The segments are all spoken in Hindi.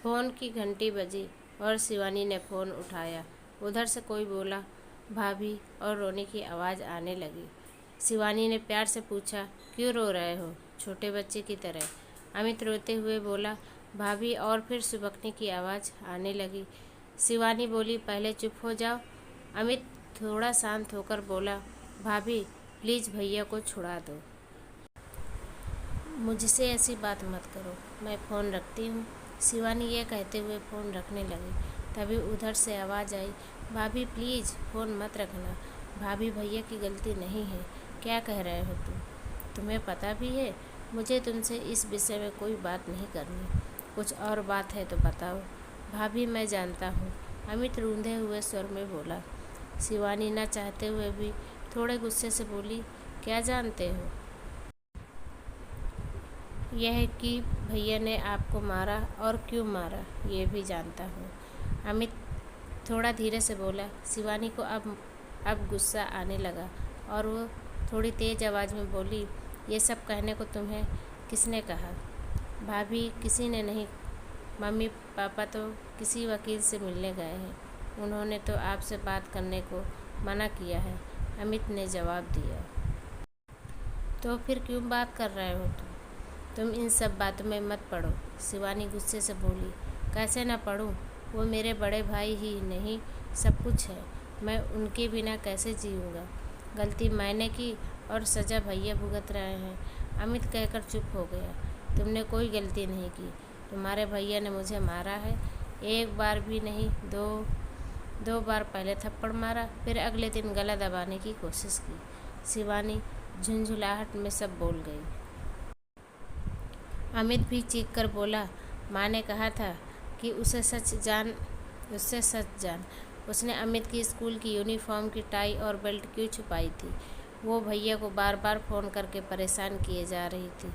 फ़ोन की घंटी बजी और शिवानी ने फ़ोन उठाया। उधर से कोई बोला, भाभी, और रोने की आवाज़ आने लगी। शिवानी ने प्यार से पूछा, क्यों रो रहे हो, छोटे बच्चे की तरह? अमित रोते हुए बोला, भाभी, और फिर सुबकने की आवाज़ आने लगी। शिवानी बोली, पहले चुप हो जाओ। अमित थोड़ा शांत होकर बोला, भाभी, प्लीज़ भैया को छुड़ा दो। मुझसे ऐसी बात मत करो, मैं फ़ोन रखती हूँ। शिवानी ये कहते हुए फ़ोन रखने लगी। तभी उधर से आवाज़ आई, भाभी प्लीज़ फ़ोन मत रखना। भाभी, भैया की गलती नहीं है। क्या कह रहे हो तुम? तुम्हें पता भी है मुझे तुमसे इस विषय में कोई बात नहीं करनी। कुछ और बात है तो बताओ। भाभी, मैं जानता हूँ, अमित रूंधे हुए स्वर में बोला। शिवानी ना चाहते हुए भी थोड़े गुस्से से बोली, क्या जानते हो? यह कि भैया ने आपको मारा, और क्यों मारा ये भी जानता हूँ। अमित थोड़ा धीरे से बोला। शिवानी को अब गुस्सा आने लगा और वो थोड़ी तेज़ आवाज़ में बोली, ये सब कहने को तुम्हें किसने कहा? भाभी, किसी ने नहीं। मम्मी पापा तो किसी वकील से मिलने गए हैं, उन्होंने तो आपसे बात करने को मना किया है, अमित ने जवाब दिया। तो फिर क्यों बात कर रहे हो तुम इन सब बातों में मत पड़ो। शिवानी गुस्से से बोली। कैसे ना पढ़ूं? वो मेरे बड़े भाई ही नहीं सब कुछ है। मैं उनके बिना कैसे जीऊँगा? गलती मैंने की और सज़ा भैया भुगत रहे हैं। अमित कहकर चुप हो गया। तुमने कोई गलती नहीं की। तुम्हारे भैया ने मुझे मारा है, एक बार भी नहीं, दो बार। पहले थप्पड़ मारा, फिर अगले दिन गला दबाने की कोशिश की। शिवानी झुंझुलाहट में सब बोल गई। अमित भी चीख कर बोला, माँ ने कहा था कि उससे सच जान। उसने अमित की स्कूल की यूनिफॉर्म की टाई और बेल्ट क्यों छुपाई थी? वो भैया को बार बार फ़ोन करके परेशान किए जा रही थी।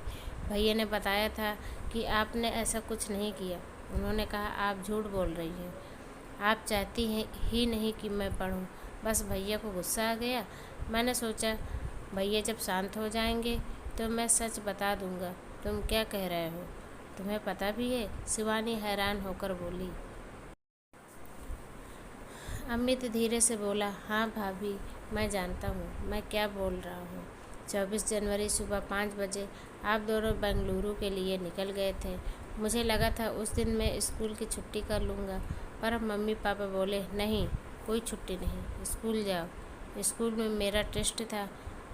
भैया ने बताया था कि आपने ऐसा कुछ नहीं किया। उन्होंने कहा आप झूठ बोल रही हैं। आप चाहती हैं ही नहीं कि मैं पढ़ूं। बस भैया को गुस्सा आ गया। मैंने सोचा भैया जब शांत हो जाएंगे तो मैं सच बता दूंगा। तुम क्या कह रहे हो? तुम्हें पता भी है? शिवानी हैरान होकर बोली। अमित धीरे से बोला, हाँ भाभी, मैं जानता हूँ मैं क्या बोल रहा हूँ। 24 जनवरी सुबह 5 बजे आप दोनों बेंगलुरु के लिए निकल गए थे। मुझे लगा था उस दिन मैं स्कूल की छुट्टी कर लूँगा, पर मम्मी पापा बोले नहीं, कोई छुट्टी नहीं, स्कूल जाओ। स्कूल में मेरा टेस्ट था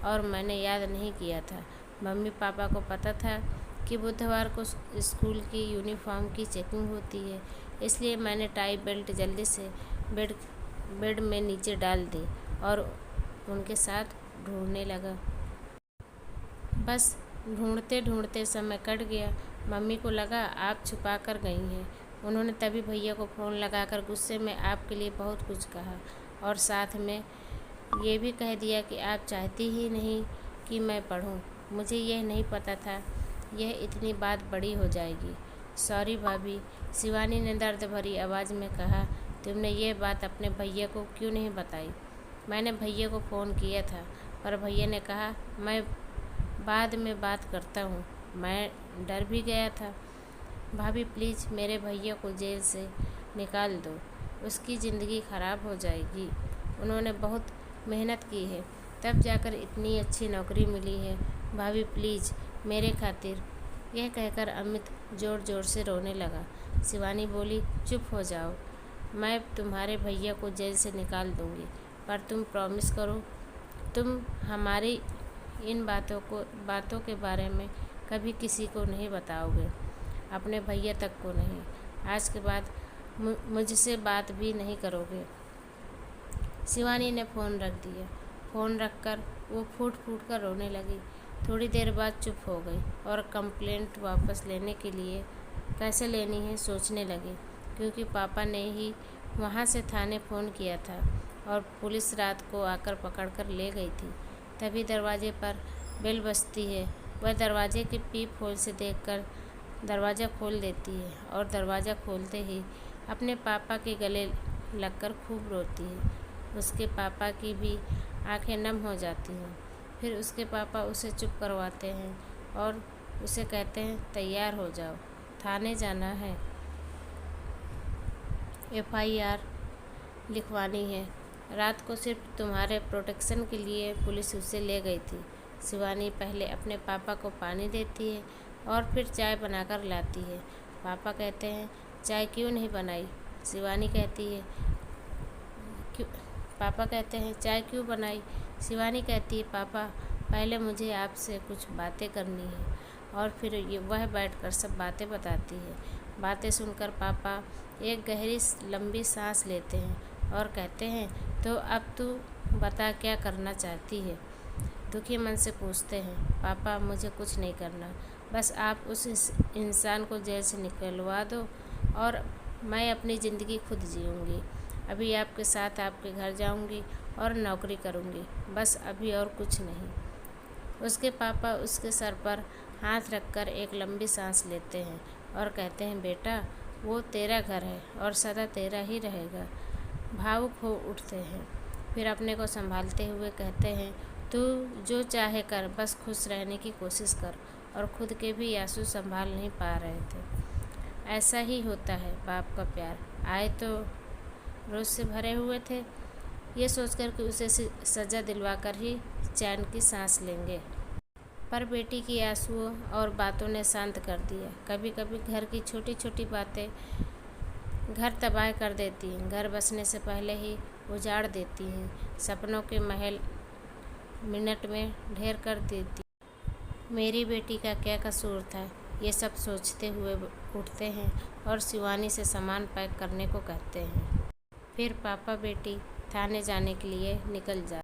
और मैंने याद नहीं किया था। मम्मी पापा को पता था कि बुधवार को स्कूल की यूनिफॉर्म की चेकिंग होती है, इसलिए मैंने टाई बेल्ट जल्दी से बेड में नीचे डाल दी और उनके साथ ढूंढने लगा। बस ढूंढते ढूंढते समय कट गया। मम्मी को लगा आप छुपा कर गई हैं। उन्होंने तभी भैया को फ़ोन लगाकर गुस्से में आपके लिए बहुत कुछ कहा और साथ में ये भी कह दिया कि आप चाहती ही नहीं कि मैं पढ़ूं। मुझे यह नहीं पता था यह इतनी बात बड़ी हो जाएगी। सॉरी भाभी, शिवानी ने दर्द भरी आवाज़ में कहा। तुमने ये बात अपने भैया को क्यों नहीं बताई? मैंने भैया को फ़ोन किया था, पर भैया ने कहा मैं बाद में बात करता हूँ। मैं डर भी गया था। भाभी प्लीज़ मेरे भैया को जेल से निकाल दो, उसकी ज़िंदगी ख़राब हो जाएगी। उन्होंने बहुत मेहनत की है, तब जाकर इतनी अच्छी नौकरी मिली है। भाभी प्लीज़ मेरे खातिर। यह कहकर अमित ज़ोर ज़ोर से रोने लगा। शिवानी बोली, चुप हो जाओ, मैं तुम्हारे भैया को जेल से निकाल दूँगी, पर तुम प्रॉमिस करो तुम हमारी इन बातों के बारे में कभी किसी को नहीं बताओगे, अपने भैया तक को नहीं। आज के बाद मुझसे बात भी नहीं करोगे। शिवानी ने फ़ोन रख दिया। फ़ोन रखकर वो फूट फूट कर रोने लगी। थोड़ी देर बाद चुप हो गई और कंप्लेंट वापस लेने के लिए कैसे लेनी है सोचने लगी, क्योंकि पापा ने ही वहाँ से थाने फ़ोन किया था और पुलिस रात को आकर पकड़ कर ले गई थी। तभी दरवाजे पर बेल बजती है। वह दरवाजे के पीप होल से देखकर दरवाज़ा खोल देती है और दरवाज़ा खोलते ही अपने पापा के गले लगकर खूब रोती है। उसके पापा की भी आंखें नम हो जाती हैं। फिर उसके पापा उसे चुप करवाते हैं और उसे कहते हैं, तैयार हो जाओ, थाने जाना है। FIR लिखवानी है। रात को सिर्फ तुम्हारे प्रोटेक्शन के लिए पुलिस उसे ले गई थी। शिवानी पहले अपने पापा को पानी देती है और फिर चाय बनाकर लाती है। पापा कहते हैं चाय क्यों नहीं बनाई? शिवानी कहती है पापा कहते हैं चाय क्यों बनाई? शिवानी कहती है पापा पहले मुझे आपसे कुछ बातें करनी है। और फिर वह बैठकर सब बातें बताती है। बातें सुनकर पापा एक गहरी लंबी सांस लेते हैं और कहते हैं तो अब तू बता क्या करना चाहती है? दुखी मन से पूछते हैं पापा मुझे कुछ नहीं करना, बस आप उस इंसान को जेल से निकलवा दो और मैं अपनी ज़िंदगी खुद जीऊँगी। अभी आपके साथ आपके घर जाऊँगी और नौकरी करूँगी, बस अभी और कुछ नहीं। उसके पापा उसके सर पर हाथ रखकर एक लंबी सांस लेते हैं और कहते हैं बेटा वो तेरा घर है और सदा तेरा ही रहेगा। भावुक हो उठते हैं, फिर अपने को संभालते हुए कहते हैं तू जो चाहे कर, बस खुश रहने की कोशिश कर। और खुद के भी आंसू संभाल नहीं पा रहे थे। ऐसा ही होता है बाप का प्यार। आए तो रोज़ से भरे हुए थे, ये सोचकर कि उसे सज़ा दिलवाकर ही चैन की सांस लेंगे, पर बेटी की आंसुओं और बातों ने शांत कर दिया। कभी कभी घर की छोटी छोटी बातें घर तबाह कर देती हैं, घर बसने से पहले ही उजाड़ देती हैं, सपनों के महल मिनट में ढेर कर देती। मेरी बेटी का क्या कसूर था? ये सब सोचते हुए उठते हैं और शिवानी से सामान पैक करने को कहते हैं। फिर पापा बेटी थाने जाने के लिए निकल जाते।